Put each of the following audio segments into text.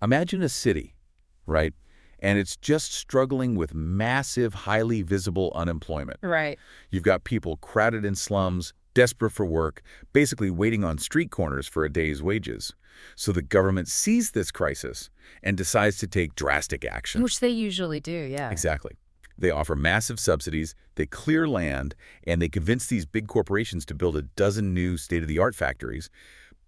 Imagine a city, right? And it's just struggling with massive, highly visible unemployment. Right. You've got people crowded in slums, desperate for work, basically waiting on street corners for a day's wages. So the government sees this crisis and decides to take drastic action. Which they usually do, yeah. Exactly. They offer massive subsidies, they clear land, and they convince these big corporations to build a dozen new state-of-the-art factories.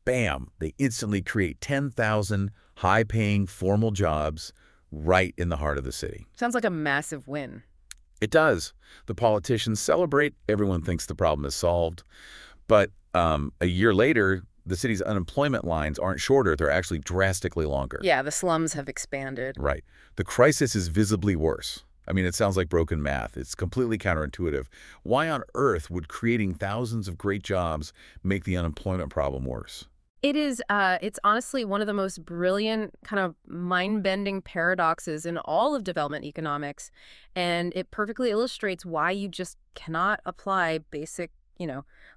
Bam! They instantly create 10,000 high-paying formal jobs right in the heart of the city. Sounds like a massive win. It does. The politicians celebrate. Everyone thinks the problem is solved. But a year later, the city's unemployment lines aren't shorter. They're actually drastically longer. Yeah, the slums have expanded. Right. The crisis is visibly worse. I mean, it sounds like broken math. It's completely counterintuitive. Why on earth would creating thousands of great jobs make the unemployment problem worse? It is, it's honestly one of the most brilliant, kind of mind-bending paradoxes in all of development economics, and it perfectly illustrates why you just cannot apply basic,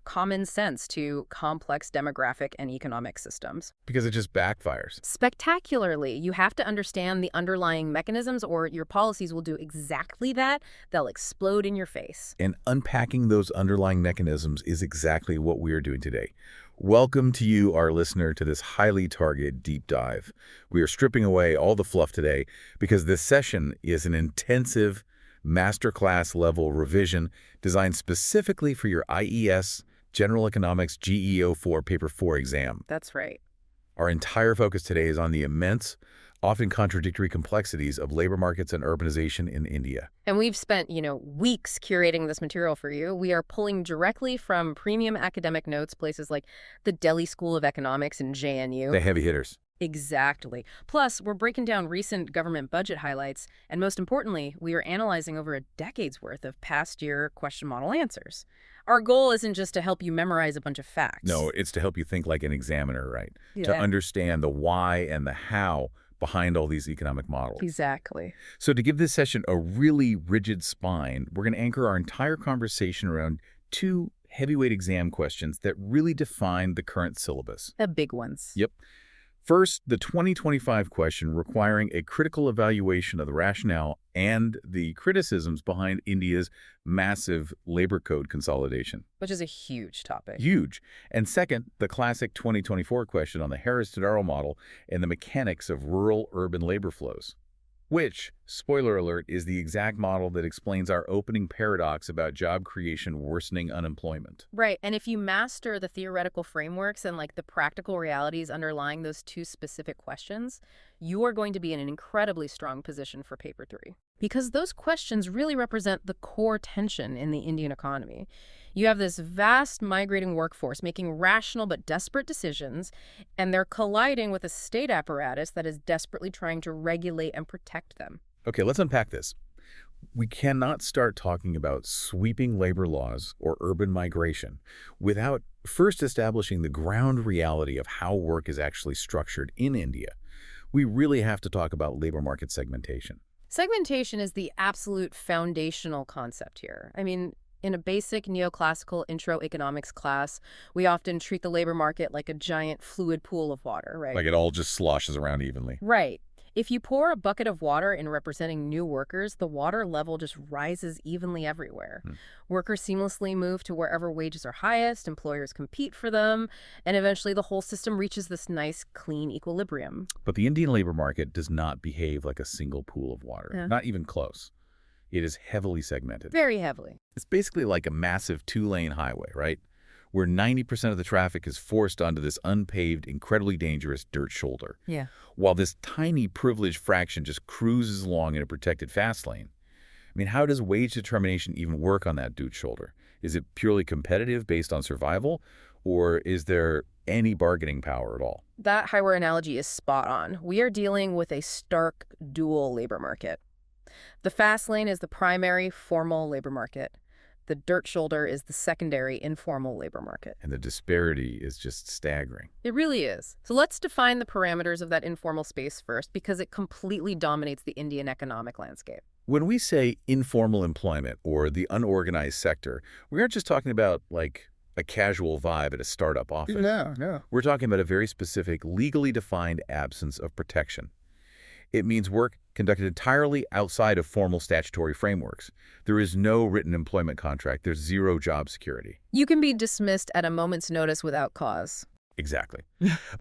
common sense to complex demographic and economic systems. Because it just backfires. Spectacularly. You have to understand the underlying mechanisms or your policies will do exactly that. They'll explode in your face. And unpacking those underlying mechanisms is exactly what we are doing today. Welcome to you, our listener, to this highly targeted deep dive. We are stripping away all the fluff today because this session is an intensive masterclass level revision designed specifically for your IES General Economics GE-04 Paper 4 exam. That's right. Our entire focus today is on the immense, often contradictory complexities of labor markets and urbanization in India. And we've spent, weeks curating this material for you. We are pulling directly from premium academic notes, places like the Delhi School of Economics and JNU. The heavy hitters. Exactly. Plus, we're breaking down recent government budget highlights, and most importantly, we are analyzing over a decade's worth of past year question model answers. Our goal isn't just to help you memorize a bunch of facts. No, it's to help you think like an examiner, right? Yeah. To understand the why and the how behind all these economic models. Exactly. So to give this session a really rigid spine, we're going to anchor our entire conversation around two heavyweight exam questions that really define the current syllabus. The big ones. Yep. First, the 2025 question requiring a critical evaluation of the rationale and the criticisms behind India's massive labor code consolidation. Which is a huge topic. Huge. And second, the classic 2024 question on the Harris-Todaro model and the mechanics of rural-urban labor flows. Which, spoiler alert, is the exact model that explains our opening paradox about job creation worsening unemployment. Right. And if you master the theoretical frameworks and the practical realities underlying those two specific questions, you are going to be in an incredibly strong position for paper 3. Because those questions really represent the core tension in the Indian economy. You have this vast migrating workforce making rational but desperate decisions, and they're colliding with a state apparatus that is desperately trying to regulate and protect them. Okay, let's unpack this. We cannot start talking about sweeping labor laws or urban migration without first establishing the ground reality of how work is actually structured in India. We really have to talk about labor market segmentation. Segmentation is the absolute foundational concept here. I mean, in a basic neoclassical intro economics class, we often treat the labor market like a giant fluid pool of water, right? Like it all just sloshes around evenly. Right. If you pour a bucket of water in representing new workers, the water level just rises evenly everywhere. Workers seamlessly move to wherever wages are highest, employers compete for them, and eventually the whole system reaches this nice, clean equilibrium. But the Indian labor market does not behave like a single pool of water, not even close. It is heavily segmented. Very heavily. It's basically like a massive two-lane highway, right? Where 90% of the traffic is forced onto this unpaved, incredibly dangerous dirt shoulder. Yeah. While this tiny privileged fraction just cruises along in a protected fast lane. I mean, how does wage determination even work on that dirt shoulder? Is it purely competitive based on survival, or is there any bargaining power at all? That highway analogy is spot on. We are dealing with a stark dual labor market. The fast lane is the primary formal labor market. The dirt shoulder is the secondary informal labor market. And the disparity is just staggering. It really is. So let's define the parameters of that informal space first, because it completely dominates the Indian economic landscape. When we say informal employment or the unorganized sector, we aren't just talking about like a casual vibe at a startup office. No. We're talking about a very specific, legally defined absence of protection. It means work conducted entirely outside of formal statutory frameworks. There is no written employment contract. There's zero job security. You can be dismissed at a moment's notice without cause. Exactly.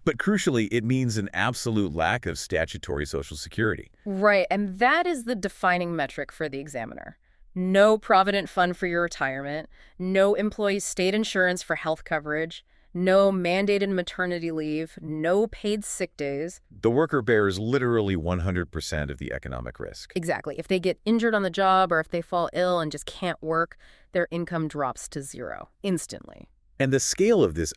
But crucially, it means an absolute lack of statutory Social Security. Right, and that is the defining metric for the examiner. No provident fund for your retirement, no employee state insurance for health coverage, no mandated maternity leave, no paid sick days. The worker bears literally 100% of the economic risk. Exactly. If they get injured on the job or if they fall ill and just can't work, their income drops to zero instantly. And the scale of this,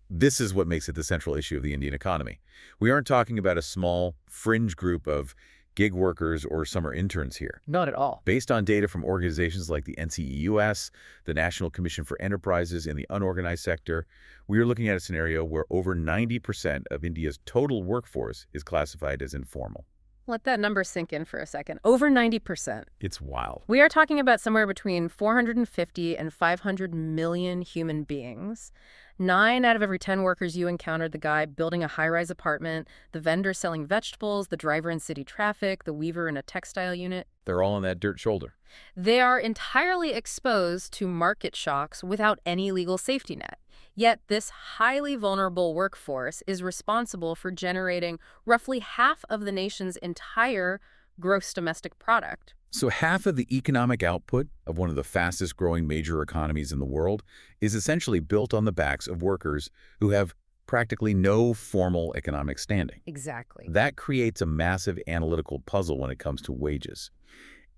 this is what makes it the central issue of the Indian economy. We aren't talking about a small, fringe group of gig workers or summer interns here. Not at all. Based on data from organizations like the NCEUS, the National Commission for Enterprises in the unorganized sector, we are looking at a scenario where over 90% of India's total workforce is classified as informal. Let that number sink in for a second. Over 90%. It's wild. We are talking about somewhere between 450 and 500 million human beings. 9 out of every 10 workers you encountered, the guy building a high-rise apartment, the vendor selling vegetables, the driver in city traffic, the weaver in a textile unit. They're all on that dirt shoulder. They are entirely exposed to market shocks without any legal safety net. Yet this highly vulnerable workforce is responsible for generating roughly half of the nation's entire gross domestic product. So half of the economic output of one of the fastest growing major economies in the world is essentially built on the backs of workers who have practically no formal economic standing. Exactly. That creates a massive analytical puzzle when it comes to wages.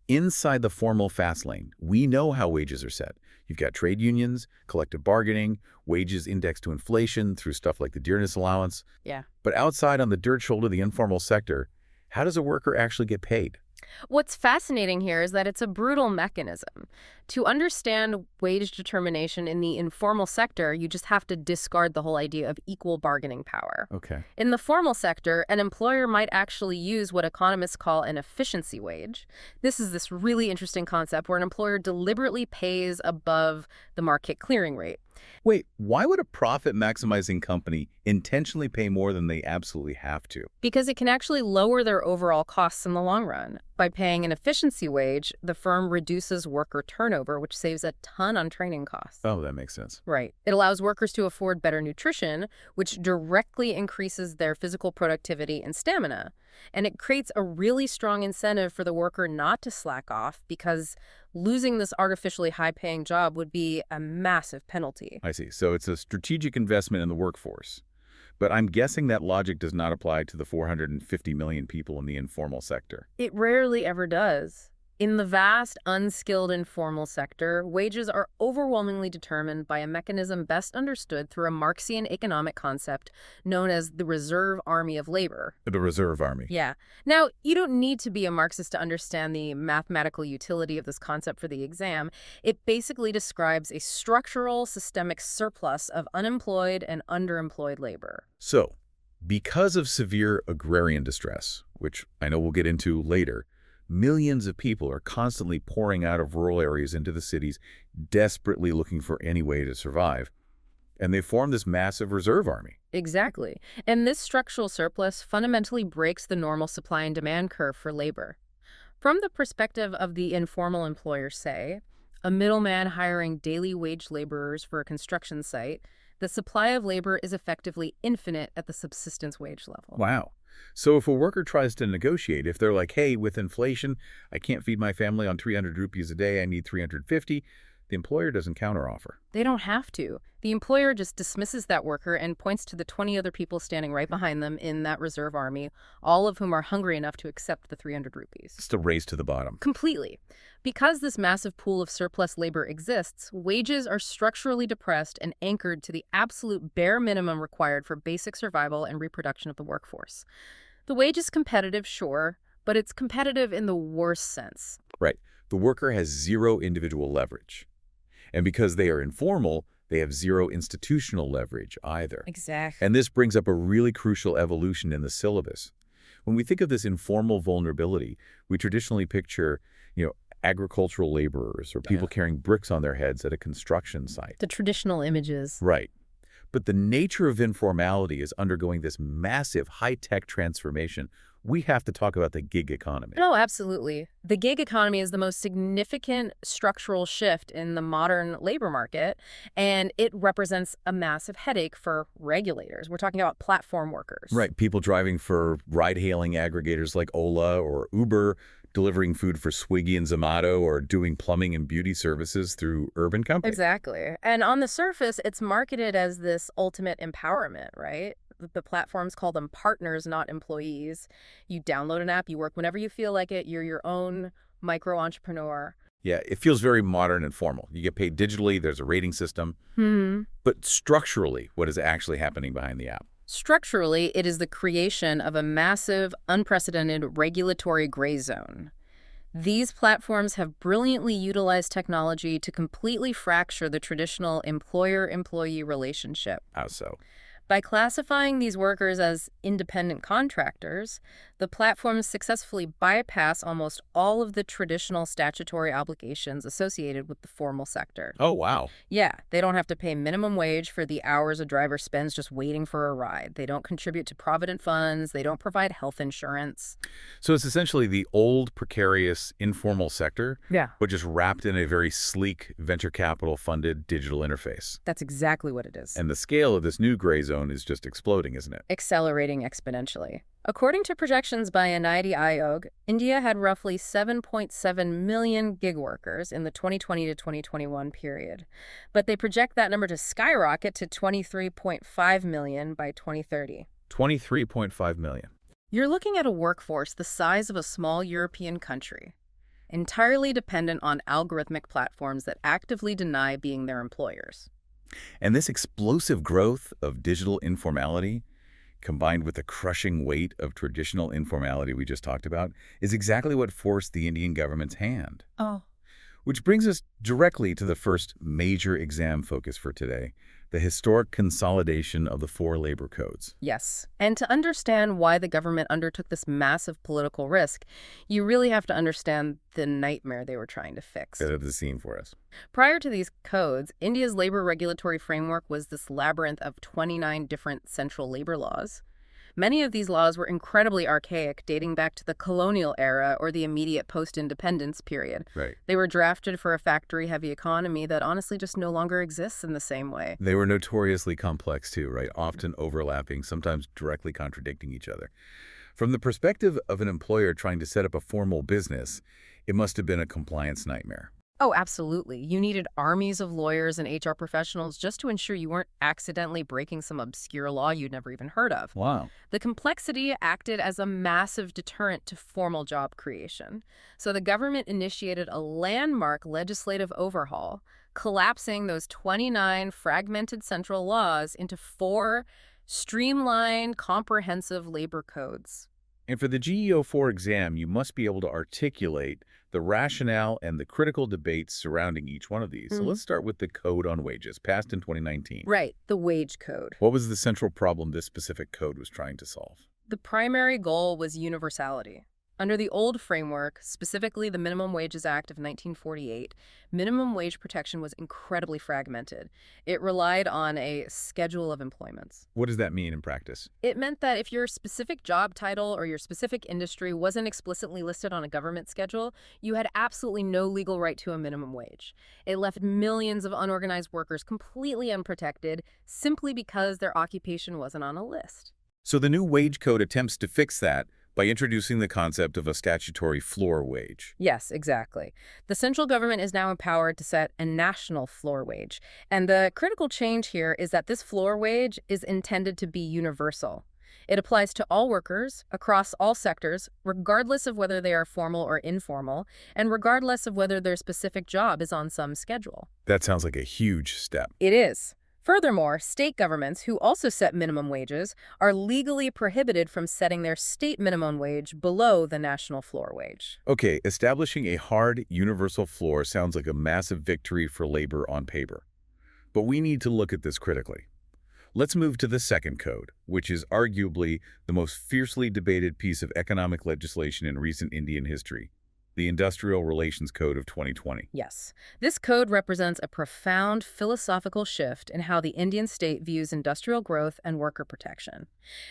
Inside the formal fast lane, we know how wages are set. You've got trade unions, collective bargaining, wages indexed to inflation through stuff like the dearness allowance. Yeah. But outside on the dirt shoulder, the informal sector, how does a worker actually get paid? What's fascinating here is that it's a brutal mechanism. To understand wage determination in the informal sector, you just have to discard the whole idea of equal bargaining power. Okay. In the formal sector, an employer might actually use what economists call an efficiency wage. This is this really interesting concept where an employer deliberately pays above the market clearing rate. Wait, why would a profit-maximizing company intentionally pay more than they absolutely have to? Because it can actually lower their overall costs in the long run. By paying an efficiency wage, the firm reduces worker turnover, which saves a ton on training costs. Oh, that makes sense. Right. It allows workers to afford better nutrition, which directly increases their physical productivity and stamina. And it creates a really strong incentive for the worker not to slack off because losing this artificially high-paying job would be a massive penalty. I see. So it's a strategic investment in the workforce. But I'm guessing that logic does not apply to the 450 million people in the informal sector. It rarely ever does. In the vast, unskilled informal sector, wages are overwhelmingly determined by a mechanism best understood through a Marxian economic concept known as the reserve army of labor. The reserve army. Yeah. Now, you don't need to be a Marxist to understand the mathematical utility of this concept for the exam. It basically describes a structural, systemic surplus of unemployed and underemployed labor. So, because of severe agrarian distress, which I know we'll get into later, millions of people are constantly pouring out of rural areas into the cities, desperately looking for any way to survive. And they form this massive reserve army. Exactly. And this structural surplus fundamentally breaks the normal supply and demand curve for labor. From the perspective of the informal employer, say, a middleman hiring daily wage laborers for a construction site, the supply of labor is effectively infinite at the subsistence wage level. Wow. So if a worker tries to negotiate, if they're like, hey, with inflation, I can't feed my family on 300 rupees a day, I need 350, the employer doesn't counteroffer. They don't have to. The employer just dismisses that worker and points to the 20 other people standing right behind them in that reserve army, all of whom are hungry enough to accept the 300 rupees. It's a race to the bottom. Completely. Because this massive pool of surplus labor exists, wages are structurally depressed and anchored to the absolute bare minimum required for basic survival and reproduction of the workforce. The wage is competitive, sure, but it's competitive in the worst sense. Right. The worker has zero individual leverage. And because they are informal, they have zero institutional leverage either. Exactly. And this brings up a really crucial evolution in the syllabus. When we think of this informal vulnerability, we traditionally picture, agricultural laborers or people carrying bricks on their heads at a construction site. The traditional images. Right. But the nature of informality is undergoing this massive high-tech transformation we have to talk about the gig economy. No, absolutely. The gig economy is the most significant structural shift in the modern labor market, and it represents a massive headache for regulators. We're talking about platform workers. Right, people driving for ride-hailing aggregators like Ola or Uber, delivering food for Swiggy and Zomato, or doing plumbing and beauty services through Urban Company. Exactly. And on the surface, it's marketed as this ultimate empowerment, right? The platforms call them partners, not employees. You download an app, you work whenever you feel like it, you're your own micro-entrepreneur. Yeah, it feels very modern and formal. You get paid digitally, there's a rating system. Hmm. But structurally, what is actually happening behind the app? Structurally, it is the creation of a massive, unprecedented regulatory gray zone. These platforms have brilliantly utilized technology to completely fracture the traditional employer-employee relationship. How so? By classifying these workers as independent contractors, the platforms successfully bypass almost all of the traditional statutory obligations associated with the formal sector. Oh, wow. Yeah, they don't have to pay minimum wage for the hours a driver spends just waiting for a ride. They don't contribute to provident funds. They don't provide health insurance. So it's essentially the old, precarious, informal sector, Yeah. but just wrapped in a very sleek, venture capital-funded digital interface. That's exactly what it is. And the scale of this new gray zone is just exploding, isn't it? Accelerating exponentially. According to projections by Niti Aayog, India had roughly 7.7 million gig workers in the 2020 to 2021 period. But they project that number to skyrocket to 23.5 million by 2030. 23.5 million. You're looking at a workforce the size of a small European country, entirely dependent on algorithmic platforms that actively deny being their employers. And this explosive growth of digital informality, combined with the crushing weight of traditional informality we just talked about, is exactly what forced the Indian government's hand. Oh. Which brings us directly to the first major exam focus for today, the historic consolidation of the four labor codes. Yes. And to understand why the government undertook this massive political risk, you really have to understand the nightmare they were trying to fix. Set up the scene for us. Prior to these codes, India's labor regulatory framework was this labyrinth of 29 different central labor laws. Many of these laws were incredibly archaic, dating back to the colonial era or the immediate post-independence period. Right. They were drafted for a factory-heavy economy that honestly just no longer exists in the same way. They were notoriously complex too, right? Often overlapping, sometimes directly contradicting each other. From the perspective of an employer trying to set up a formal business, it must have been a compliance nightmare. Oh, absolutely. You needed armies of lawyers and HR professionals just to ensure you weren't accidentally breaking some obscure law you'd never even heard of. Wow. The complexity acted as a massive deterrent to formal job creation. So the government initiated a landmark legislative overhaul, collapsing those 29 fragmented central laws into 4 streamlined, comprehensive labor codes. And for the GE-04 exam, you must be able to articulate the rationale and the critical debates surrounding each one of these. So let's start with the Code on Wages, passed in 2019. Right, the wage code. What was the central problem this specific code was trying to solve? The primary goal was universality. Under the old framework, specifically the Minimum Wages Act of 1948, minimum wage protection was incredibly fragmented. It relied on a schedule of employments. What does that mean in practice? It meant that if your specific job title or your specific industry wasn't explicitly listed on a government schedule, you had absolutely no legal right to a minimum wage. It left millions of unorganized workers completely unprotected simply because their occupation wasn't on a list. So the new wage code attempts to fix that by introducing the concept of a statutory floor wage. Yes, exactly. The central government is now empowered to set a national floor wage. And the critical change here is that this floor wage is intended to be universal. It applies to all workers across all sectors, regardless of whether they are formal or informal, and regardless of whether their specific job is on some schedule. That sounds like a huge step. It is. Furthermore, state governments, who also set minimum wages, are legally prohibited from setting their state minimum wage below the national floor wage. Okay, establishing a hard, universal floor sounds like a massive victory for labor on paper. But we need to look at this critically. Let's move to the second code, which is arguably the most fiercely debated piece of economic legislation in recent Indian history, the Industrial Relations Code of 2020. Yes. This code represents a profound philosophical shift in how the Indian state views industrial growth and worker protection.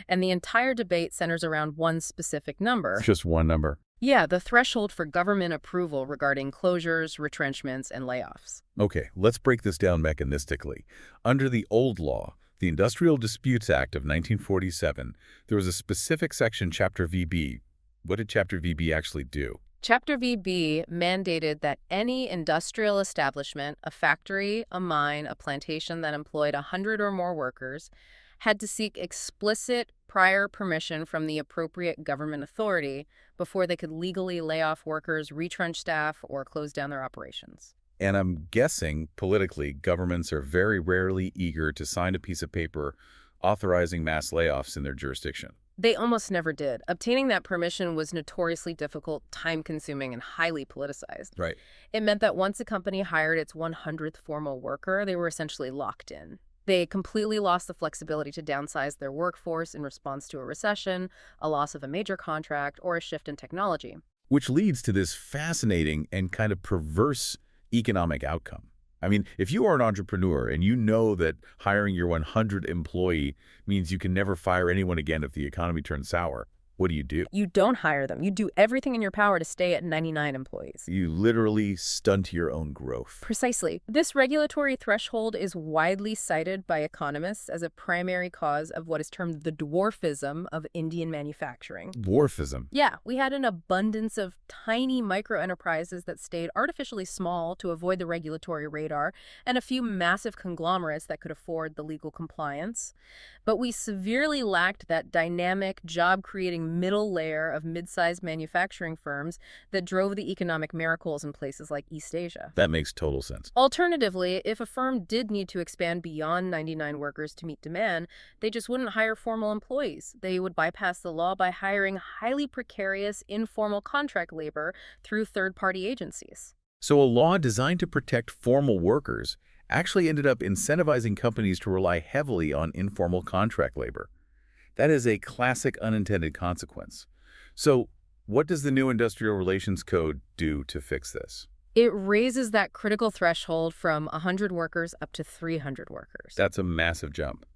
And the entire debate centers around one specific number. It's just one number. Yeah, the threshold for government approval regarding closures, retrenchments, and layoffs. Okay, let's break this down mechanistically. Under the old law, the Industrial Disputes Act of 1947, there was a specific section, Chapter VB. What did Chapter VB actually do? Chapter VB mandated that any industrial establishment, a factory, a mine, a plantation that employed 100 or more workers, had to seek explicit prior permission from the appropriate government authority before they could legally lay off workers, retrench staff, or close down their operations. And I'm guessing, politically, governments are very rarely eager to sign a piece of paper authorizing mass layoffs in their jurisdiction. They almost never did. Obtaining that permission was notoriously difficult, time-consuming, and highly politicized. Right. It meant that once a company hired its 100th formal worker, they were essentially locked in. They completely lost the flexibility to downsize their workforce in response to a recession, a loss of a major contract, or a shift in technology. Which leads to this fascinating and kind of perverse economic outcome. I mean, if you are an entrepreneur and you know that hiring your 100th employee means you can never fire anyone again if the economy turns sour, what do? You don't hire them. You do everything in your power to stay at 99 employees. You literally stunt your own growth. Precisely. This regulatory threshold is widely cited by economists as a primary cause of what is termed the dwarfism of Indian manufacturing. Dwarfism? Yeah, we had an abundance of tiny micro-enterprises that stayed artificially small to avoid the regulatory radar, and a few massive conglomerates that could afford the legal compliance. But we severely lacked that dynamic, job-creating middle layer of mid-sized manufacturing firms that drove the economic miracles in places like East Asia. That makes total sense. Alternatively, if a firm did need to expand beyond 99 workers to meet demand, they just wouldn't hire formal employees. They would bypass the law by hiring highly precarious, informal contract labor through third-party agencies. So a law designed to protect formal workers actually ended up incentivizing companies to rely heavily on informal contract labor. That is a classic unintended consequence. So what does the new Industrial Relations Code do to fix this? It raises that critical threshold from 100 workers up to 300 workers. That's a massive jump.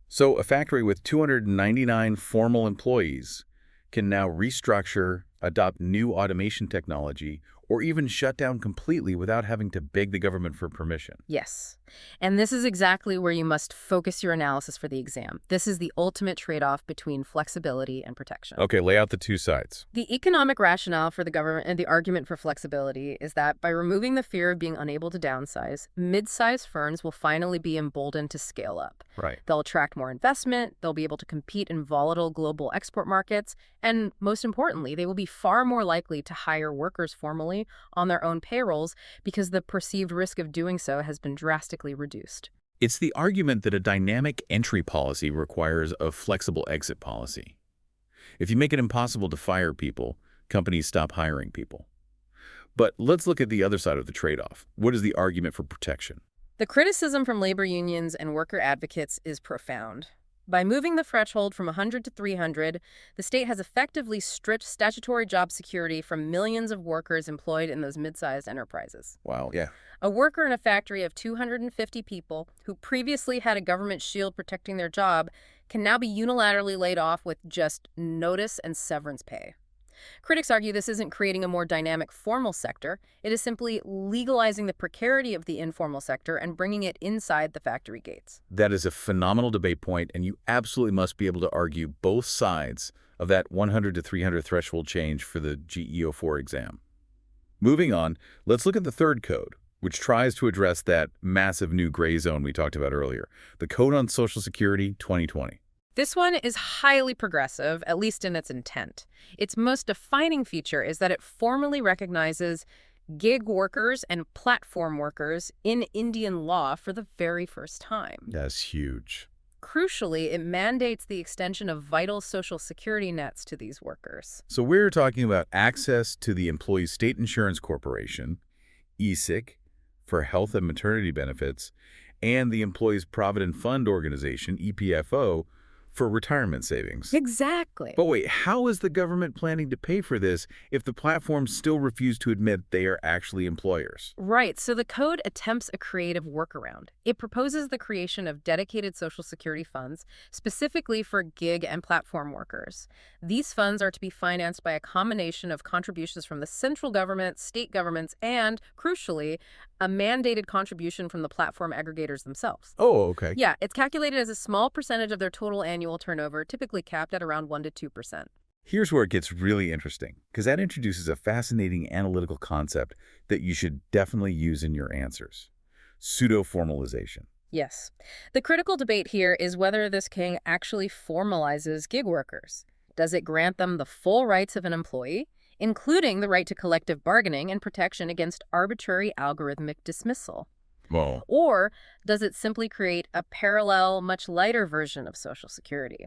So a factory with 299 formal employees can now restructure, adopt new automation technology, or even shut down completely without having to beg the government for permission. Yes. And this is exactly where you must focus your analysis for the exam. This is the ultimate trade-off between flexibility and protection. Okay, lay out the two sides. The economic rationale for the government and the argument for flexibility is that by removing the fear of being unable to downsize, mid-sized firms will finally be emboldened to scale up. Right. They'll attract more investment, they'll be able to compete in volatile global export markets, and most importantly, they will be far more likely to hire workers formally on their own payrolls because the perceived risk of doing so has been drastically reduced. It's the argument that a dynamic entry policy requires a flexible exit policy. If you make it impossible to fire people, companies stop hiring people. But let's look at the other side of the trade-off. What is the argument for protection? The criticism from labor unions and worker advocates is profound. By moving the threshold from 100 to 300, the state has effectively stripped statutory job security from millions of workers employed in those mid-sized enterprises. Wow, yeah. A worker in a factory of 250 people who previously had a government shield protecting their job can now be unilaterally laid off with just notice and severance pay. Critics argue this isn't creating a more dynamic formal sector. It is simply legalizing the precarity of the informal sector and bringing it inside the factory gates. That is a phenomenal debate point, and you absolutely must be able to argue both sides of that 100 to 300 threshold change for the GE-04 exam. Moving on, let's look at the third code, which tries to address that massive new gray zone we talked about earlier, the Code on Social Security 2020. This one is highly progressive, at least in its intent. Its most defining feature is that it formally recognizes gig workers and platform workers in Indian law for the very first time. That's huge. Crucially, it mandates the extension of vital social security nets to these workers. So we're talking about access to the Employees State Insurance Corporation, ESIC, for health and maternity benefits, and the Employees Provident Fund Organization, EPFO, For retirement savings. Exactly. But wait, how is the government planning to pay for this if the platforms still refuse to admit they are actually employers? Right, so the code attempts a creative workaround. It proposes the creation of dedicated Social Security funds, specifically for gig and platform workers. These funds are to be financed by a combination of contributions from the central government, state governments, and, crucially, a mandated contribution from the platform aggregators themselves. Oh, okay. Yeah, it's calculated as a small percentage of their total annual turnover, typically capped at around 1 to 2%. Here's where it gets really interesting, because that introduces a fascinating analytical concept that you should definitely use in your answers. Pseudo-formalization. Yes. The critical debate here is whether this king actually formalizes gig workers. Does it grant them the full rights of an employee, including the right to collective bargaining and protection against arbitrary algorithmic dismissal? Well, Or does it simply create a parallel, much lighter version of Social Security?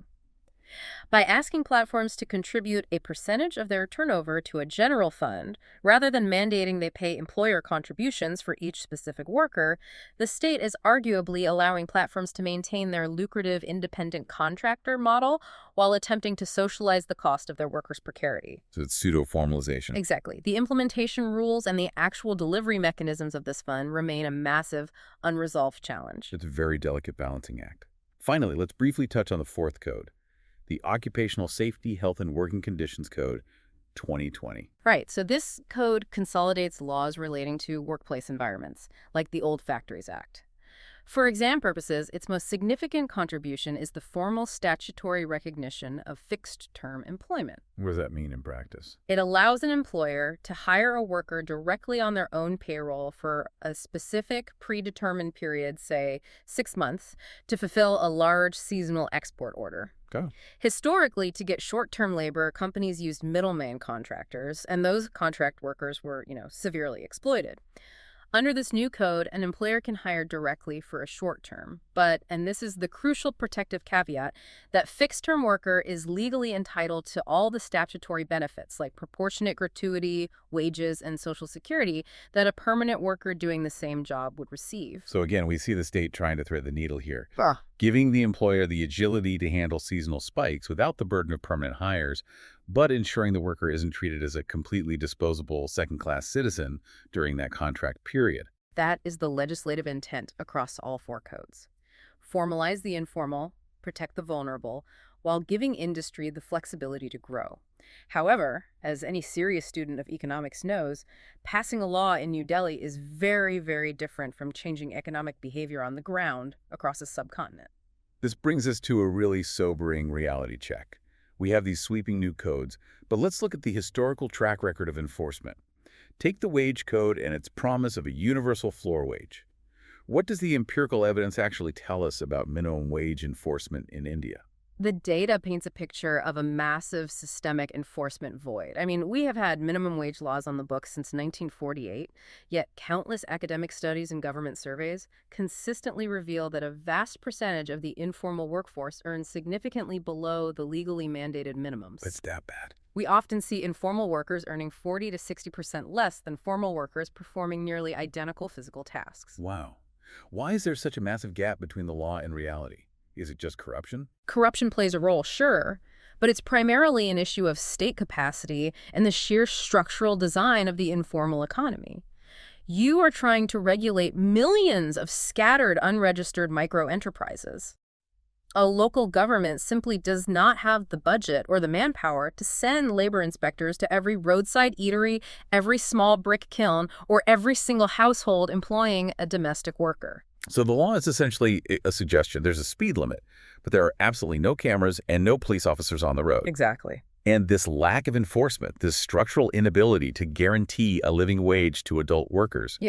By asking platforms to contribute a percentage of their turnover to a general fund, rather than mandating they pay employer contributions for each specific worker, the state is arguably allowing platforms to maintain their lucrative independent contractor model while attempting to socialize the cost of their workers' precarity. so it's pseudo-formalization. Exactly. The implementation rules and the actual delivery mechanisms of this fund remain a massive, unresolved challenge. It's a very delicate balancing act. Finally, let's briefly touch on the fourth code, the Occupational Safety, Health, and Working Conditions Code 2020. Right, so this code consolidates laws relating to workplace environments, like the old Factories Act. For exam purposes, its most significant contribution is the formal statutory recognition of fixed-term employment. What does that mean in practice? It allows an employer to hire a worker directly on their own payroll for a specific predetermined period, say 6 months, to fulfill a large seasonal export order. Go. Historically, to get short-term labor, companies used middleman contractors, and those contract workers were, severely exploited. Under this new code, an employer can hire directly for a short term, but, and this is the crucial protective caveat, that fixed-term worker is legally entitled to all the statutory benefits, like proportionate gratuity, wages, and Social Security, that a permanent worker doing the same job would receive. So again, we see the state trying to thread the needle here, Ah. giving the employer the agility to handle seasonal spikes without the burden of permanent hires, but ensuring the worker isn't treated as a completely disposable second-class citizen during that contract period. That is the legislative intent across all 4 codes. Formalize the informal, protect the vulnerable, while giving industry the flexibility to grow. However, as any serious student of economics knows, passing a law in New Delhi is very, very different from changing economic behavior on the ground across a subcontinent. This brings us to a really sobering reality check. We have these sweeping new codes, but let's look at the historical track record of enforcement. Take the wage code and its promise of a universal floor wage. What does the empirical evidence actually tell us about minimum wage enforcement in India? The data paints a picture of a massive systemic enforcement void. I mean, we have had minimum wage laws on the books since 1948, yet countless academic studies and government surveys consistently reveal that a vast percentage of the informal workforce earns significantly below the legally mandated minimums. It's that bad. We often see informal workers earning 40 to 60% less than formal workers performing nearly identical physical tasks. Wow. Why is there such a massive gap between the law and reality? Is it just corruption? Corruption plays a role, sure, but it's primarily an issue of state capacity and the sheer structural design of the informal economy. You are trying to regulate millions of scattered, unregistered micro-enterprises. A local government simply does not have the budget or the manpower to send labor inspectors to every roadside eatery, every small brick kiln, or every single household employing a domestic worker. So the law is essentially a suggestion. There's a speed limit, but there are absolutely no cameras and no police officers on the road. Exactly. And this lack of enforcement, this structural inability to guarantee a living wage to adult workers,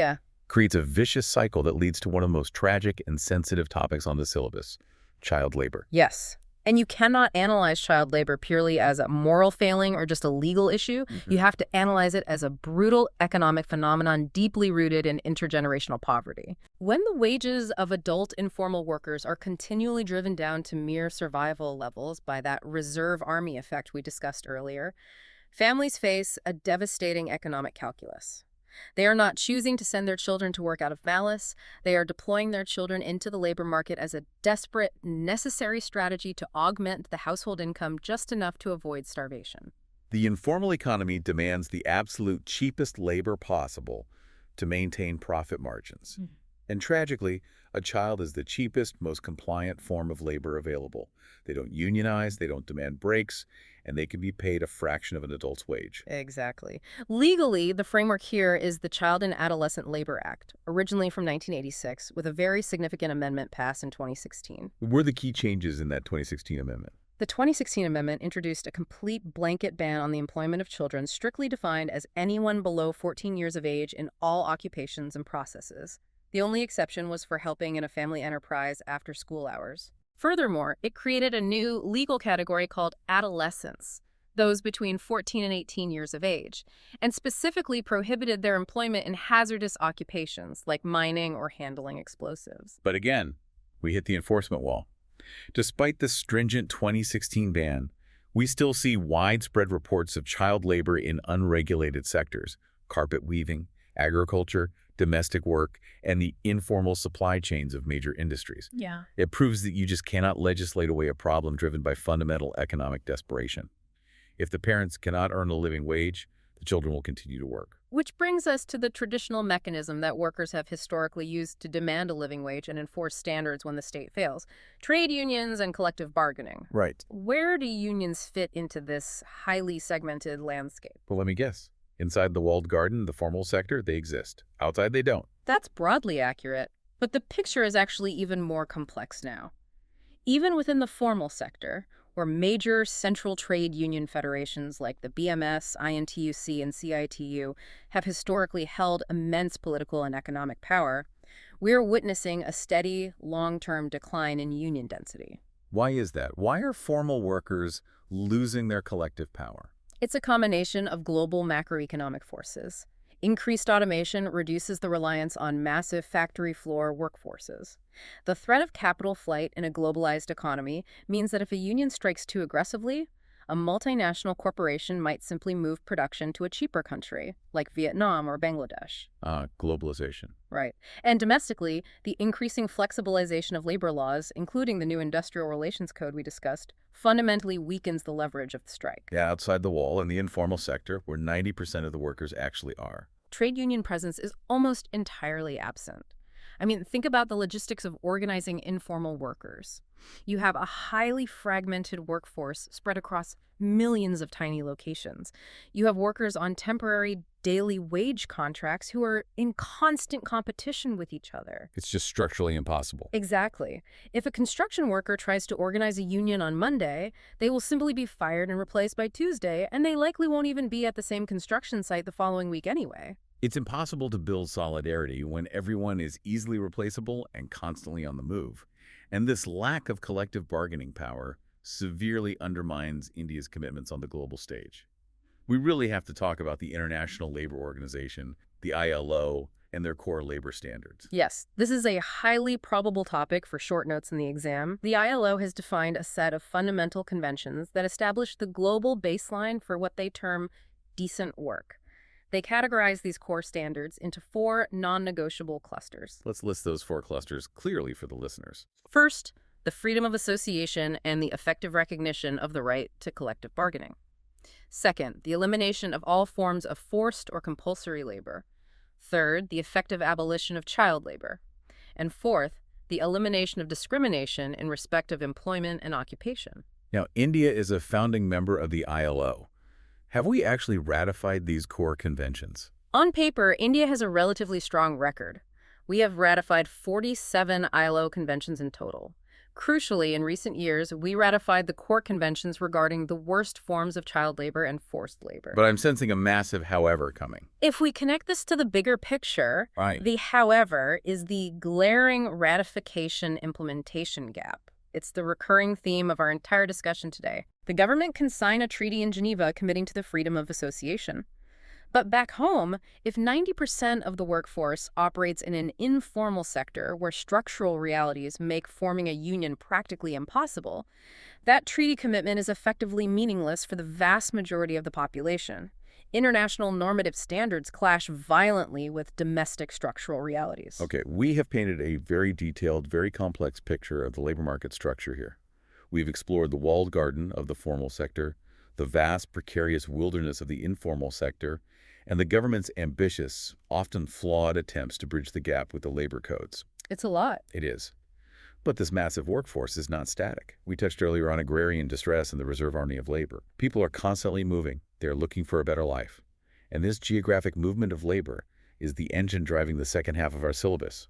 creates a vicious cycle that leads to one of the most tragic and sensitive topics on the syllabus, child labor. Yes. And you cannot analyze child labor purely as a moral failing or just a legal issue. You have to analyze it as a brutal economic phenomenon deeply rooted in intergenerational poverty. When the wages of adult informal workers are continually driven down to mere survival levels by that reserve army effect we discussed earlier, families face a devastating economic calculus. They are not choosing to send their children to work out of malice. They are deploying their children into the labor market as a desperate, necessary strategy to augment the household income just enough to avoid starvation. The informal economy demands the absolute cheapest labor possible to maintain profit margins. And tragically, a child is the cheapest, most compliant form of labor available. They don't unionize, they don't demand breaks, and they can be paid a fraction of an adult's wage. Exactly. Legally, the framework here is the Child and Adolescent Labor Act, originally from 1986, with a very significant amendment passed in 2016. What were the key changes in that 2016 amendment? The 2016 amendment introduced a complete blanket ban on the employment of children, strictly defined as anyone below 14 years of age in all occupations and processes. The only exception was for helping in a family enterprise after school hours. Furthermore, it created a new legal category called adolescents, those between 14 and 18 years of age, and specifically prohibited their employment in hazardous occupations like mining or handling explosives. But again, we hit the enforcement wall. Despite the stringent 2016 ban, we still see widespread reports of child labor in unregulated sectors: carpet weaving, agriculture, domestic work, and the informal supply chains of major industries. Yeah. It proves that you just cannot legislate away a problem driven by fundamental economic desperation. If the parents cannot earn a living wage, the children will continue to work. Which brings us to the traditional mechanism that workers have historically used to demand a living wage and enforce standards when the state fails: trade unions and collective bargaining. Right. Where do unions fit into this highly segmented landscape? Well, let me guess. Inside the walled garden, the formal sector, they exist. Outside, they don't. That's broadly accurate, but the picture is actually even more complex now. Even within the formal sector, where major central trade union federations like the BMS, INTUC, and CITU have historically held immense political and economic power, we're witnessing a steady, long-term decline in union density. Why is that? Why are formal workers losing their collective power? It's a combination of global macroeconomic forces. Increased automation reduces the reliance on massive factory floor workforces. The threat of capital flight in a globalized economy means that if a union strikes too aggressively, a multinational corporation might simply move production to a cheaper country, like Vietnam or Bangladesh. Globalization. Right. And domestically, the increasing flexibilization of labor laws, including the new Industrial Relations Code we discussed, fundamentally weakens the leverage of the strike. Yeah, outside the wall, in the informal sector, where 90% of the workers actually are. Trade union presence is almost entirely absent. I mean, think about the logistics of organizing informal workers. You have a highly fragmented workforce spread across millions of tiny locations. You have workers on temporary daily wage contracts who are in constant competition with each other. It's just structurally impossible. Exactly. If a construction worker tries to organize a union on Monday, they will simply be fired and replaced by Tuesday, and they likely won't even be at the same construction site the following week anyway. It's impossible to build solidarity when everyone is easily replaceable and constantly on the move. And this lack of collective bargaining power severely undermines India's commitments on the global stage. We really have to talk about the International Labor Organization, the ILO, and their core labor standards. Yes, this is a highly probable topic for short notes in the exam. The ILO has defined a set of fundamental conventions that establish the global baseline for what they term decent work. They categorize these core standards into 4 non-negotiable clusters. Let's list those 4 clusters clearly for the listeners. First, the freedom of association and the effective recognition of the right to collective bargaining. Second, the elimination of all forms of forced or compulsory labor. Third, the effective abolition of child labor. And fourth, the elimination of discrimination in respect of employment and occupation. Now, India is a founding member of the ILO. Have we actually ratified these core conventions? On paper, India has a relatively strong record. We have ratified 47 ILO conventions in total. Crucially, in recent years, we ratified the core conventions regarding the worst forms of child labor and forced labor. But I'm sensing a massive however coming. If we connect this to the bigger picture, Right. the however is the glaring ratification implementation gap. It's the recurring theme of our entire discussion today. The government can sign a treaty in Geneva committing to the freedom of association. But back home, if 90% of the workforce operates in an informal sector where structural realities make forming a union practically impossible, that treaty commitment is effectively meaningless for the vast majority of the population. International normative standards clash violently with domestic structural realities. Okay, we have painted a very detailed, very complex picture of the labor market structure here. We've explored the walled garden of the formal sector, the vast, precarious wilderness of the informal sector, and the government's ambitious, often flawed attempts to bridge the gap with the labor codes. It's a lot. It is. But this massive workforce is not static. We touched earlier on agrarian distress and the reserve army of labor. People are constantly moving. They're looking for a better life. And this geographic movement of labor is the engine driving the second half of our syllabus.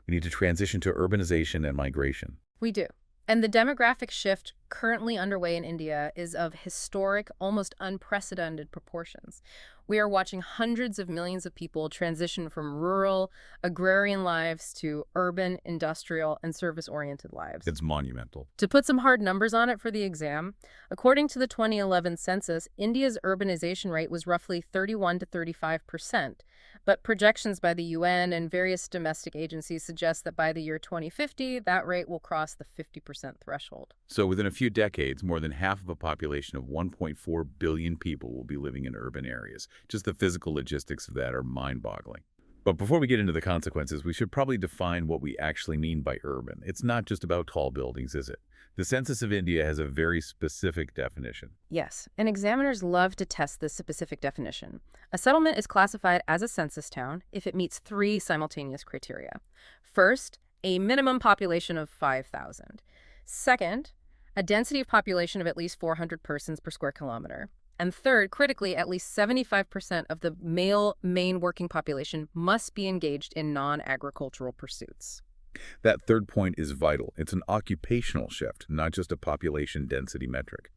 We need to transition to urbanization and migration. We do. And the demographic shift currently underway in India is of historic, almost unprecedented proportions. We are watching hundreds of millions of people transition from rural, agrarian lives to urban, industrial, and service-oriented lives. It's monumental. To put some hard numbers on it for the exam, according to the 2011 census, India's urbanization rate was roughly 31 to 35%. But projections by the UN and various domestic agencies suggest that by the year 2050, that rate will cross the 50% threshold. So within a few decades, more than half of a population of 1.4 billion people will be living in urban areas. Just the physical logistics of that are mind-boggling. But before we get into the consequences, we should probably define what we actually mean by urban. It's not just about tall buildings, is it? The Census of India has a very specific definition. Yes, and examiners love to test this specific definition. A settlement is classified as a census town if it meets 3 simultaneous criteria. First, a minimum population of 5,000. Second, a density of population of at least 400 persons per square kilometer. And third, critically, at least 75% of the male main working population must be engaged in non-agricultural pursuits. That third point is vital. It's an occupational shift, not just a population density metric.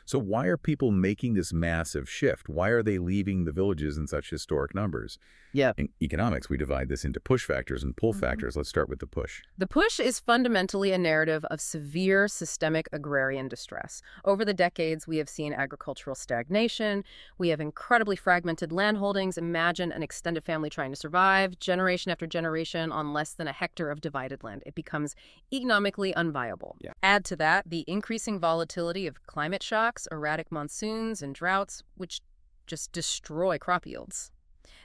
So why are people making this massive shift? Why are they leaving the villages in such historic numbers? Yeah. In economics, we divide this into push factors and pull factors. Let's start with the push. The push is fundamentally a narrative of severe systemic agrarian distress. Over the decades, we have seen agricultural stagnation. We have incredibly fragmented land holdings. Imagine an extended family trying to survive generation after generation on less than a hectare of divided land. It becomes economically unviable. Yeah. Add to that the increasing volatility of climate shocks, erratic monsoons, and droughts, which just destroy crop yields.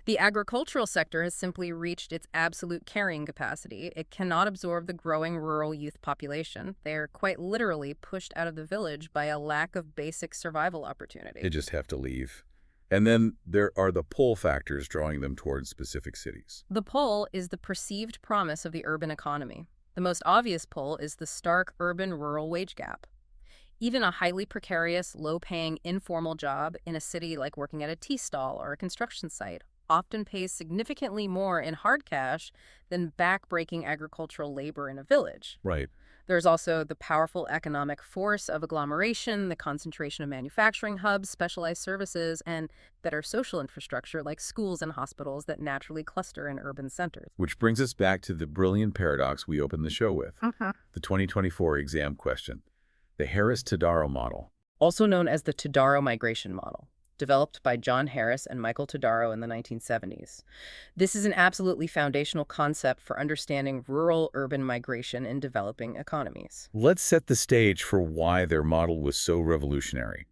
The agricultural sector has simply reached its absolute carrying capacity. It cannot absorb the growing rural youth population. They are quite literally pushed out of the village by a lack of basic survival opportunity. They just have to leave. And then there are the pull factors drawing them towards specific cities. The pull is the perceived promise of the urban economy. The most obvious pull is the stark urban-rural wage gap. Even a highly precarious, low-paying, informal job in a city like working at a tea stall or a construction site often pays significantly more in hard cash than back-breaking agricultural labor in a village. Right. There's also the powerful economic force of agglomeration, the concentration of manufacturing hubs, specialized services, and better social infrastructure like schools and hospitals that naturally cluster in urban centers. Which brings us back to the brilliant paradox we opened the show with. The 2024 exam question. The Harris-Todaro model. Also known as the Todaro migration model, developed by John Harris and Michael Todaro in the 1970s. This is an absolutely foundational concept for understanding rural-urban migration in developing economies. Let's set the stage for why their model was so revolutionary.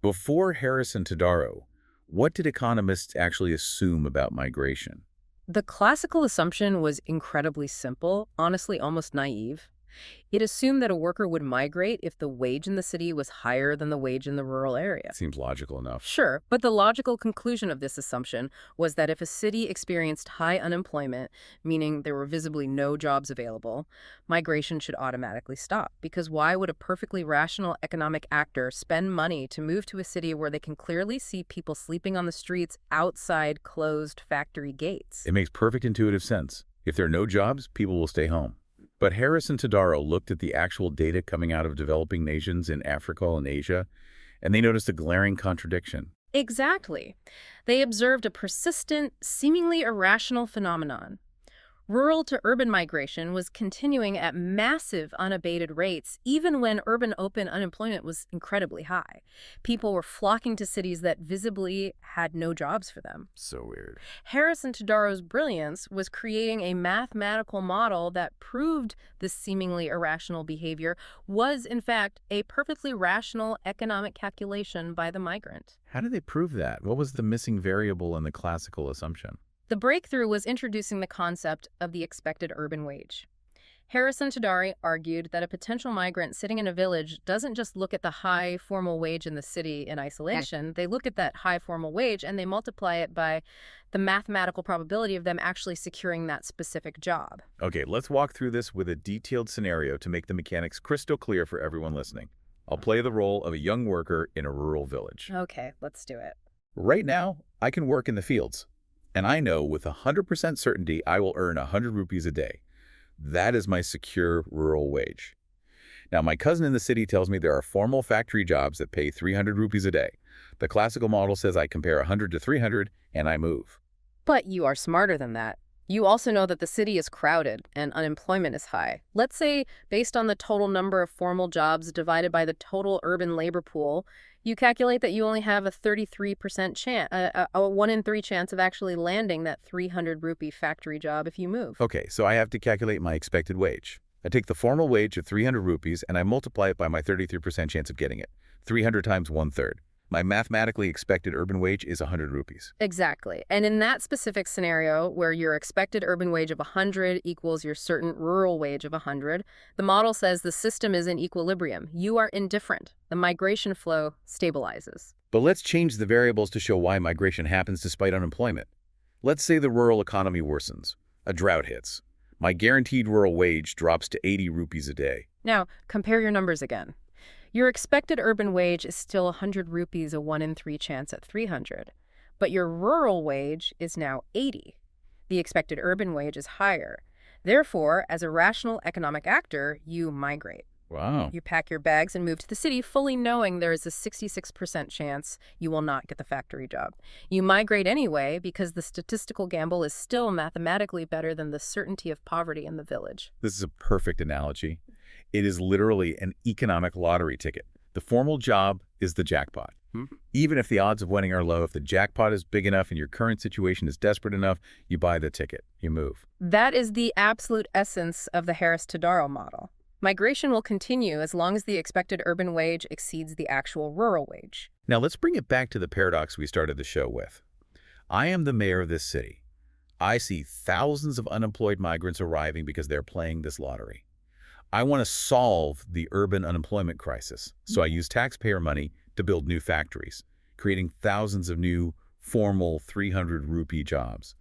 Before Harris and Todaro, what did economists actually assume about migration? The classical assumption was incredibly simple, honestly almost naive. It assumed that a worker would migrate if the wage in the city was higher than the wage in the rural area. Seems logical enough. Sure, but the logical conclusion of this assumption was that if a city experienced high unemployment, meaning there were visibly no jobs available, migration should automatically stop. Because why would a perfectly rational economic actor spend money to move to a city where they can clearly see people sleeping on the streets outside closed factory gates? It makes perfect intuitive sense. If there are no jobs, people will stay home. But Harris and Todaro looked at the actual data coming out of developing nations in Africa and Asia, and they noticed a glaring contradiction. Exactly. They observed a persistent, seemingly irrational phenomenon. Rural to urban migration was continuing at massive unabated rates, even when urban open unemployment was incredibly high. People were flocking to cities that visibly had no jobs for them. So weird. Harris-Todaro's brilliance was creating a mathematical model that proved this seemingly irrational behavior was, in fact, a perfectly rational economic calculation by the migrant. How did they prove that? What was the missing variable in the classical assumption? The breakthrough was introducing the concept of the expected urban wage. Harris-Todaro argued that a potential migrant sitting in a village doesn't just look at the high formal wage in the city in isolation. They look at that high formal wage and they multiply it by the mathematical probability of them actually securing that specific job. Okay, let's walk through this with a detailed scenario to make the mechanics crystal clear for everyone listening. I'll play the role of a young worker in a rural village. Okay, let's do it. Right now, I can work in the fields, and I know with 100% certainty I will earn 100 rupees a day. That is my secure rural wage. Now, my cousin in the city tells me there are formal factory jobs that pay 300 rupees a day. The classical model says I compare 100 to 300, and I move. But you are smarter than that. You also know that the city is crowded and unemployment is high. Let's say, based on the total number of formal jobs divided by the total urban labor pool, you calculate that you only have a 33% chance, a 1 in 3 chance of actually landing that 300 rupee factory job if you move. Okay, so I have to calculate my expected wage. I take the formal wage of 300 rupees and I multiply it by my 33% chance of getting it. 300 times 1/3. My mathematically expected urban wage is 100 rupees. Exactly. And in that specific scenario, where your expected urban wage of 100 equals your certain rural wage of 100, the model says the system is in equilibrium. You are indifferent. The migration flow stabilizes. But let's change the variables to show why migration happens despite unemployment. Let's say the rural economy worsens. A drought hits. My guaranteed rural wage drops to 80 rupees a day. Now, compare your numbers again. Your expected urban wage is still 100 rupees, a 1 in 3 chance at 300. But your rural wage is now 80. The expected urban wage is higher. Therefore, as a rational economic actor, you migrate. Wow. You pack your bags and move to the city, fully knowing there is a 66% chance you will not get the factory job. You migrate anyway because the statistical gamble is still mathematically better than the certainty of poverty in the village. This is a perfect analogy. It is literally an economic lottery ticket. The formal job is the jackpot. Even if the odds of winning are low, if the jackpot is big enough and your current situation is desperate enough, you buy the ticket, you move. That is the absolute essence of the Harris-Todaro model. Migration will continue as long as the expected urban wage exceeds the actual rural wage. Now let's bring it back to the paradox we started the show with. I am the mayor of this city. I see thousands of unemployed migrants arriving because they're playing this lottery. I want to solve the urban unemployment crisis, so I use taxpayer money to build new factories, creating thousands of new, formal 300 rupee jobs.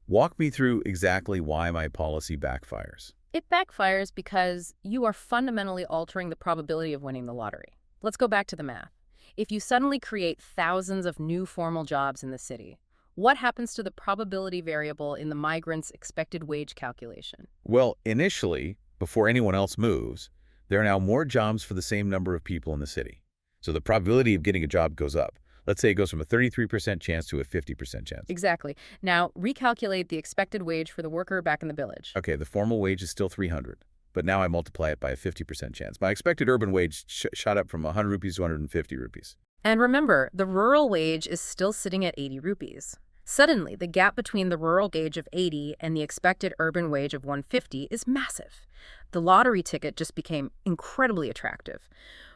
Walk me through exactly why my policy backfires. It backfires because you are fundamentally altering the probability of winning the lottery. Let's go back to the math. If you suddenly create thousands of new formal jobs in the city, what happens to the probability variable in the migrant's expected wage calculation? Well, initially, before anyone else moves, there are now more jobs for the same number of people in the city. So the probability of getting a job goes up. Let's say it goes from a 33% chance to a 50% chance. Exactly. Now, recalculate the expected wage for the worker back in the village. Okay, the formal wage is still 300, but now I multiply it by a 50% chance. My expected urban wage shot up from 100 rupees to 150 rupees. And remember, the rural wage is still sitting at 80 rupees. Suddenly, the gap between the rural gauge of 80 and the expected urban wage of 150 is massive. The lottery ticket just became incredibly attractive.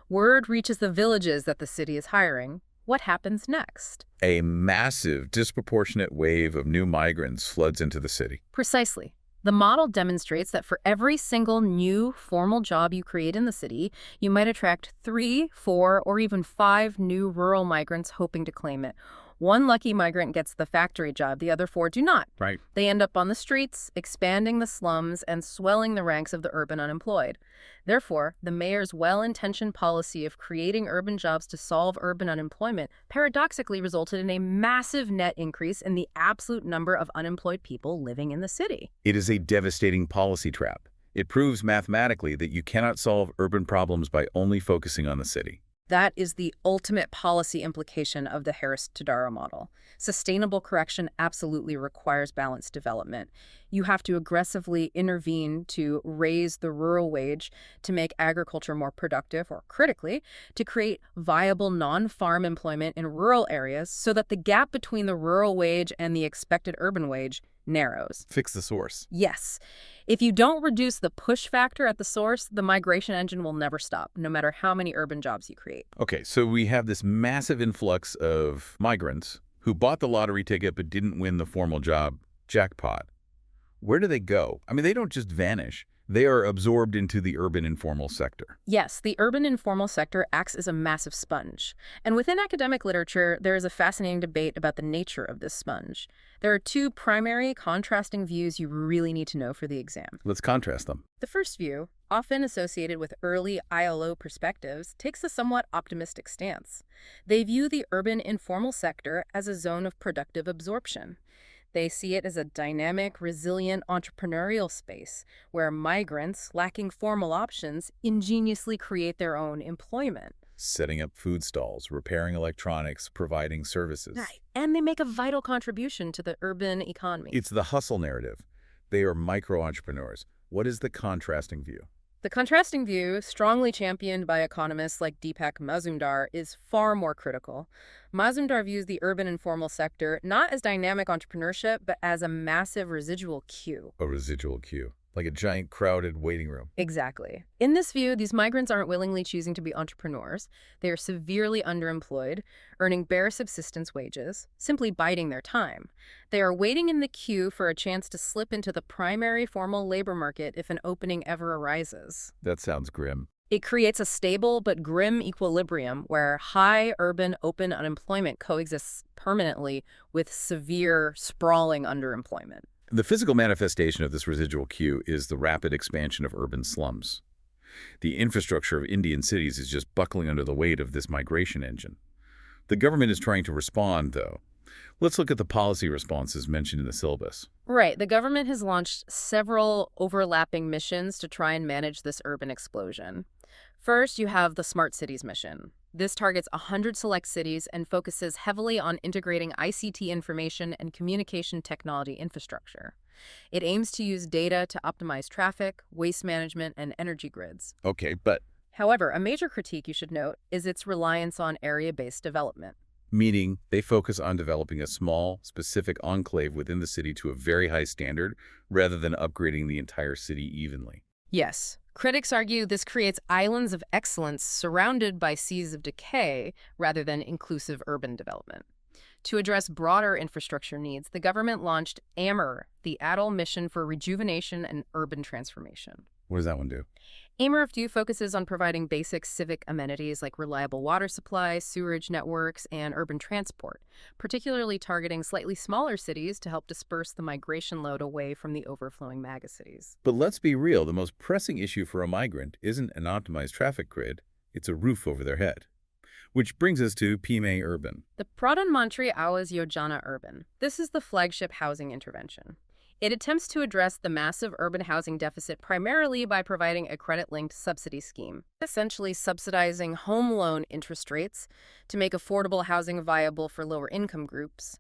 Word reaches the villages that the city is hiring. What happens next? A massive, disproportionate wave of new migrants floods into the city. Precisely. The model demonstrates that for every single new formal job you create in the city, you might attract 3, 4, or even 5 new rural migrants hoping to claim it. One lucky migrant gets the factory job, the other 4 do not. Right. They end up on the streets, expanding the slums and swelling the ranks of the urban unemployed. Therefore, the mayor's well-intentioned policy of creating urban jobs to solve urban unemployment paradoxically resulted in a massive net increase in the absolute number of unemployed people living in the city. It is a devastating policy trap. It proves mathematically that you cannot solve urban problems by only focusing on the city. That is the ultimate policy implication of the Harris-Todaro model. Sustainable correction absolutely requires balanced development. You have to aggressively intervene to raise the rural wage, to make agriculture more productive, or critically, to create viable non-farm employment in rural areas so that the gap between the rural wage and the expected urban wage narrows. Fix the source. Yes. If you don't reduce the push factor at the source, the migration engine will never stop, no matter how many urban jobs you create. Okay, so we have this massive influx of migrants who bought the lottery ticket but didn't win the formal job jackpot. Where do they go? I mean, they don't just vanish. They are absorbed into the urban informal sector. Yes, the urban informal sector acts as a massive sponge. And within academic literature, there is a fascinating debate about the nature of this sponge. There are two primary contrasting views you really need to know for the exam. Let's contrast them. The first view, often associated with early ILO perspectives, takes a somewhat optimistic stance. They view the urban informal sector as a zone of productive absorption. They see it as a dynamic, resilient entrepreneurial space where migrants, lacking formal options, ingeniously create their own employment. Setting up food stalls, repairing electronics, providing services. Right. And they make a vital contribution to the urban economy. It's the hustle narrative. They are micro-entrepreneurs. What is the contrasting view? The contrasting view, strongly championed by economists like Deepak Mazumdar, is far more critical. Mazumdar views the urban informal sector not as dynamic entrepreneurship, but as a massive residual queue. A residual queue, like a giant crowded waiting room. Exactly. In this view, these migrants aren't willingly choosing to be entrepreneurs. They are severely underemployed, earning bare subsistence wages, simply biding their time. They are waiting in the queue for a chance to slip into the primary formal labor market if an opening ever arises. That sounds grim. It creates a stable but grim equilibrium where high urban open unemployment coexists permanently with severe sprawling underemployment. The physical manifestation of this residual queue is the rapid expansion of urban slums. The infrastructure of Indian cities is just buckling under the weight of this migration engine. The government is trying to respond, though. Let's look at the policy responses mentioned in the syllabus. Right. The government has launched several overlapping missions to try and manage this urban explosion. First, you have the Smart Cities mission. This targets 100 select cities and focuses heavily on integrating ICT information and communication technology infrastructure. It aims to use data to optimize traffic, waste management, and energy grids. Okay, but However, a major critique you should note is its reliance on area-based development. meaning they focus on developing a small, specific enclave within the city to a very high standard rather than upgrading the entire city evenly. Yes. Critics argue this creates islands of excellence surrounded by seas of decay rather than inclusive urban development. To address broader infrastructure needs, the government launched AMER, the ATOL Mission for Rejuvenation and Urban Transformation. What does that one do? AMER focuses on providing basic civic amenities like reliable water supply, sewerage networks, and urban transport, particularly targeting slightly smaller cities to help disperse the migration load away from the overflowing megacities. But let's be real, the most pressing issue for a migrant isn't an optimized traffic grid, it's a roof over their head. Which brings us to PMA Urban. The Pradhan Mantri Awas Yojana Urban. This is the flagship housing intervention. It attempts to address the massive urban housing deficit primarily by providing a credit-linked subsidy scheme, essentially subsidizing home loan interest rates to make affordable housing viable for lower income groups.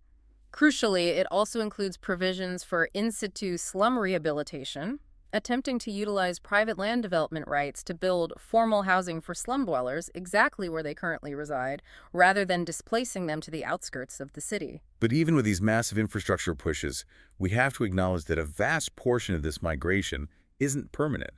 Crucially, it also includes provisions for in situ slum rehabilitation, attempting to utilize private land development rights to build formal housing for slum dwellers exactly where they currently reside, rather than displacing them to the outskirts of the city. But even with these massive infrastructure pushes, we have to acknowledge that a vast portion of this migration isn't permanent.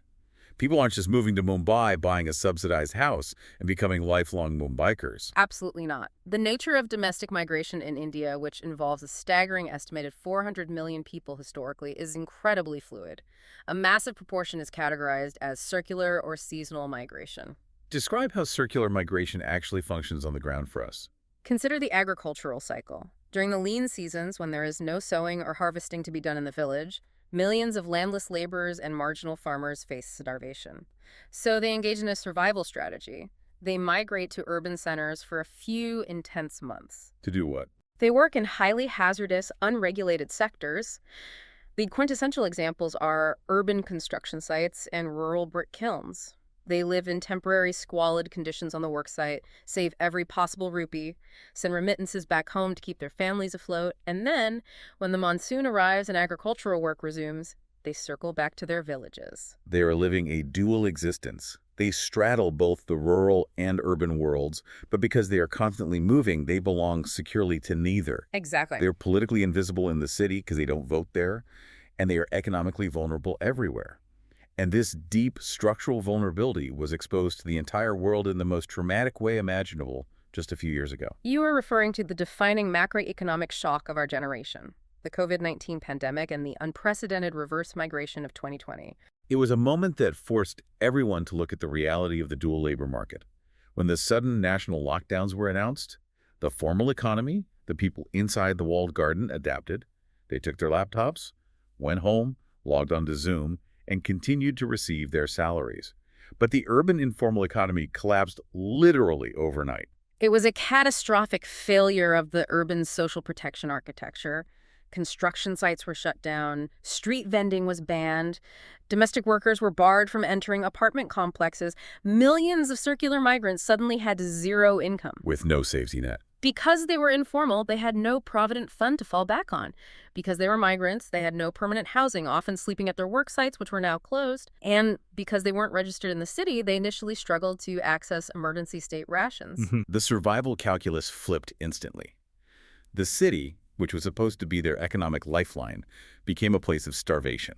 People aren't just moving to Mumbai, buying a subsidized house, and becoming lifelong Mumbaikers. Absolutely not. The nature of domestic migration in India, which involves a staggering estimated 400 million people historically, is incredibly fluid. A massive proportion is categorized as circular or seasonal migration. Describe how circular migration actually functions on the ground for us. Consider the agricultural cycle. During the lean seasons, when there is no sowing or harvesting to be done in the village, millions of landless laborers and marginal farmers face starvation. So they engage in a survival strategy. They migrate to urban centers for a few intense months. To do what? They work in highly hazardous, unregulated sectors. The quintessential examples are urban construction sites and rural brick kilns. They live in temporary, squalid conditions on the worksite, save every possible rupee, send remittances back home to keep their families afloat, and then, when the monsoon arrives and agricultural work resumes, they circle back to their villages. They are living a dual existence. They straddle both the rural and urban worlds, but because they are constantly moving, they belong securely to neither. Exactly. They're politically invisible in the city because they don't vote there, and they are economically vulnerable everywhere. And this deep structural vulnerability was exposed to the entire world in the most traumatic way imaginable just a few years ago. You are referring to the defining macroeconomic shock of our generation, the COVID-19 pandemic and the unprecedented reverse migration of 2020. It was a moment that forced everyone to look at the reality of the dual labor market. When the sudden national lockdowns were announced, the formal economy, the people inside the walled garden, adapted. They took their laptops, went home, logged onto Zoom, and continued to receive their salaries. But the urban informal economy collapsed literally overnight. It was a catastrophic failure of the urban social protection architecture. Construction sites were shut down, street vending was banned, domestic workers were barred from entering apartment complexes. Millions of circular migrants suddenly had zero income. With no safety net. Because they were informal, they had no provident fund to fall back on. Because they were migrants, they had no permanent housing, often sleeping at their work sites, which were now closed. And because they weren't registered in the city, they initially struggled to access emergency state rations. The survival calculus flipped instantly. The city, which was supposed to be their economic lifeline, became a place of starvation.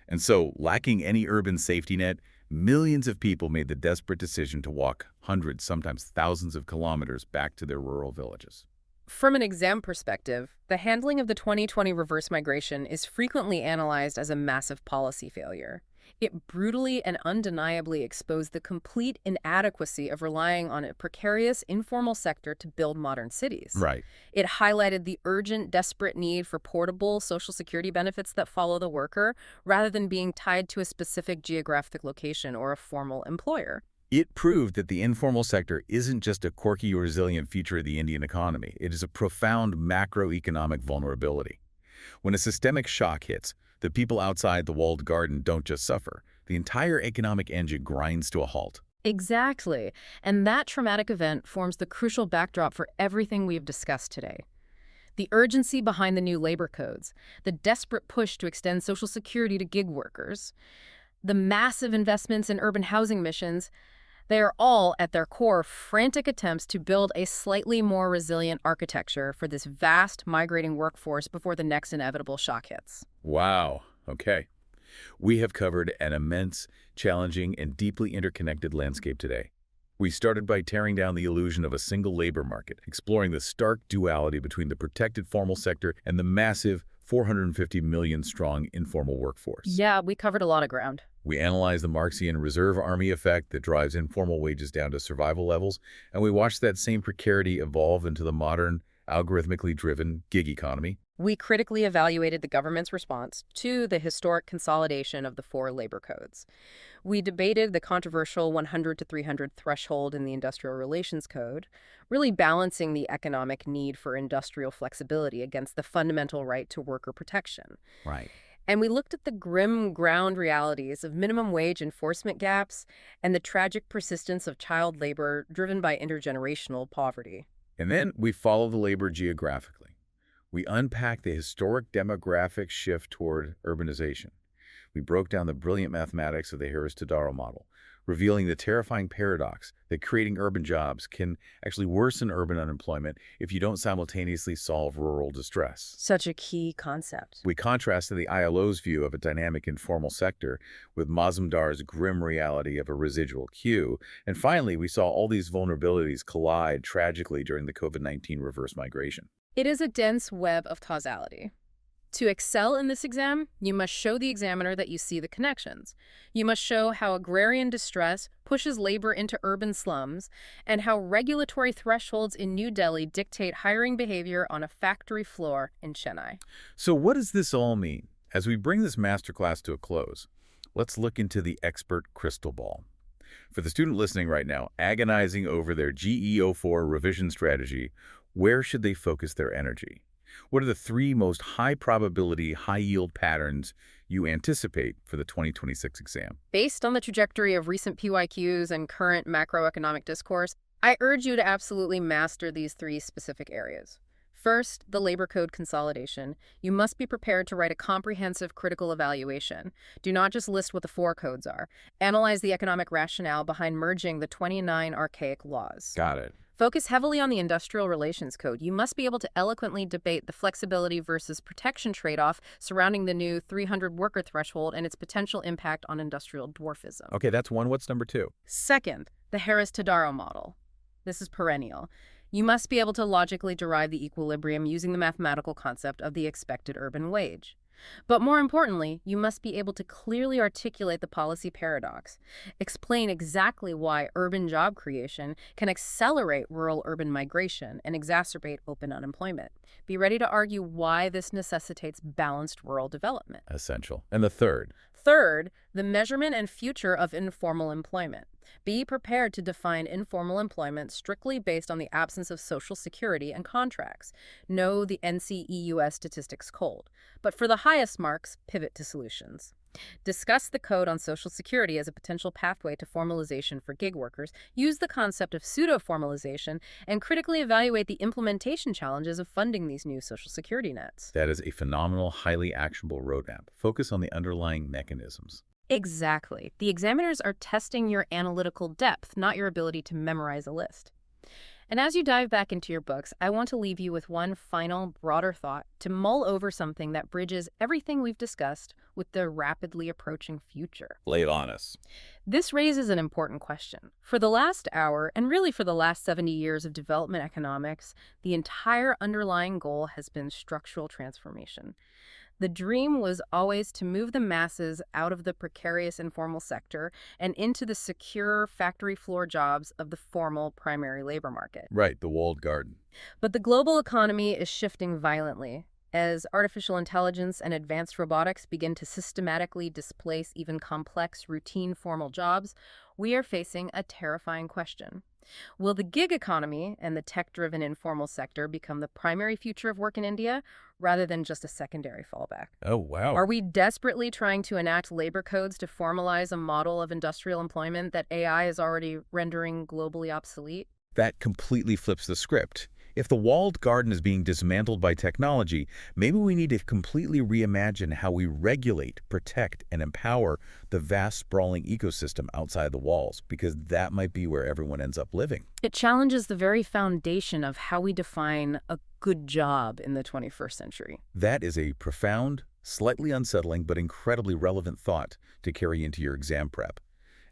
And so, lacking any urban safety net, millions of people made the desperate decision to walk hundreds, sometimes thousands of kilometers back to their rural villages. From an exam perspective, the handling of the 2020 reverse migration is frequently analyzed as a massive policy failure. It brutally and undeniably exposed the complete inadequacy of relying on a precarious, informal sector to build modern cities. Right. It highlighted the urgent, desperate need for portable Social Security benefits that follow the worker, rather than being tied to a specific geographic location or a formal employer. It proved that the informal sector isn't just a quirky or resilient feature of the Indian economy. It is a profound macroeconomic vulnerability. When a systemic shock hits, the people outside the walled garden don't just suffer. The entire economic engine grinds to a halt. Exactly. And that traumatic event forms the crucial backdrop for everything we've discussed today. The urgency behind the new labor codes, the desperate push to extend Social Security to gig workers, the massive investments in urban housing missions, they are all, at their core, frantic attempts to build a slightly more resilient architecture for this vast migrating workforce before the next inevitable shock hits. Wow. Okay. We have covered an immense, challenging, and deeply interconnected landscape today. We started by tearing down the illusion of a single labor market, exploring the stark duality between the protected formal sector and the massive 450 million strong informal workforce. Yeah, we covered a lot of ground. We analyzed the Marxian reserve army effect that drives informal wages down to survival levels, and we watched that same precarity evolve into the modern, algorithmically driven gig economy. We critically evaluated the government's response to the historic consolidation of the four labor codes. We debated the controversial 100 to 300 threshold in the Industrial Relations Code, really balancing the economic need for industrial flexibility against the fundamental right to worker protection. Right. And we looked at the grim ground realities of minimum wage enforcement gaps and the tragic persistence of child labor driven by intergenerational poverty. And then we follow the labor geographically. We unpack the historic demographic shift toward urbanization. We broke down the brilliant mathematics of the Harris-Todaro model, revealing the terrifying paradox that creating urban jobs can actually worsen urban unemployment if you don't simultaneously solve rural distress. Such a key concept. We contrasted the ILO's view of a dynamic informal sector with Mazumdar's grim reality of a residual queue. And finally, we saw all these vulnerabilities collide tragically during the COVID-19 reverse migration. It is a dense web of causality. To excel in this exam, you must show the examiner that you see the connections. You must show how agrarian distress pushes labor into urban slums, and how regulatory thresholds in New Delhi dictate hiring behavior on a factory floor in Chennai. So what does this all mean? As we bring this masterclass to a close, let's look into the expert crystal ball. For the student listening right now, agonizing over their GE-04 revision strategy, where should they focus their energy? What are the three most high-probability, high-yield patterns you anticipate for the 2026 exam? Based on the trajectory of recent PYQs and current macroeconomic discourse, I urge you to absolutely master these three specific areas. First, the labor code consolidation. You must be prepared to write a comprehensive critical evaluation. Do not just list what the four codes are. Analyze the economic rationale behind merging the 29 archaic laws. Got it. Focus heavily on the Industrial Relations Code. You must be able to eloquently debate the flexibility versus protection trade-off surrounding the new 300 worker threshold and its potential impact on industrial dwarfism. Okay, that's one. What's number two? Second, the Harris-Todaro model. This is perennial. You must be able to logically derive the equilibrium using the mathematical concept of the expected urban wage. But more importantly, you must be able to clearly articulate the policy paradox, explain exactly why urban job creation can accelerate rural-urban migration and exacerbate open unemployment. Be ready to argue why this necessitates balanced rural development. Essential. And the third? Third, the measurement and future of informal employment. Be prepared to define informal employment strictly based on the absence of Social Security and contracts. Know the NCEUS statistics cold. But for the highest marks, pivot to solutions. Discuss the code on Social Security as a potential pathway to formalization for gig workers, use the concept of pseudo-formalization, and critically evaluate the implementation challenges of funding these new Social Security nets. That is a phenomenal, highly actionable roadmap. Focus on the underlying mechanisms. Exactly. The examiners are testing your analytical depth, not your ability to memorize a list. And as you dive back into your books, I want to leave you with one final, broader thought to mull over something that bridges everything we've discussed with the rapidly approaching future. Lay it on us. This raises an important question. For the last hour, and really for the last 70 years of development economics, the entire underlying goal has been structural transformation. The dream was always to move the masses out of the precarious informal sector and into the secure factory floor jobs of the formal primary labor market. Right, the walled garden. But the global economy is shifting violently. As artificial intelligence and advanced robotics begin to systematically displace even complex, routine formal jobs, we are facing a terrifying question. Will the gig economy and the tech-driven informal sector become the primary future of work in India, rather than just a secondary fallback? Oh, wow. Are we desperately trying to enact labor codes to formalize a model of industrial employment that AI is already rendering globally obsolete? That completely flips the script. If the walled garden is being dismantled by technology, maybe we need to completely reimagine how we regulate, protect, and empower the vast, sprawling ecosystem outside the walls, because that might be where everyone ends up living. It challenges the very foundation of how we define a good job in the 21st century. That is a profound, slightly unsettling, but incredibly relevant thought to carry into your exam prep.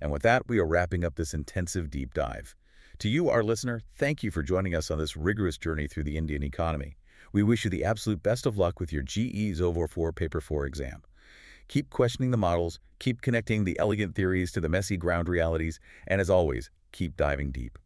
And with that, we are wrapping up this intensive deep dive. To you, our listener, thank you for joining us on this rigorous journey through the Indian economy. We wish you the absolute best of luck with your GE-04 Paper 4 exam. Keep questioning the models, keep connecting the elegant theories to the messy ground realities, and as always, keep diving deep.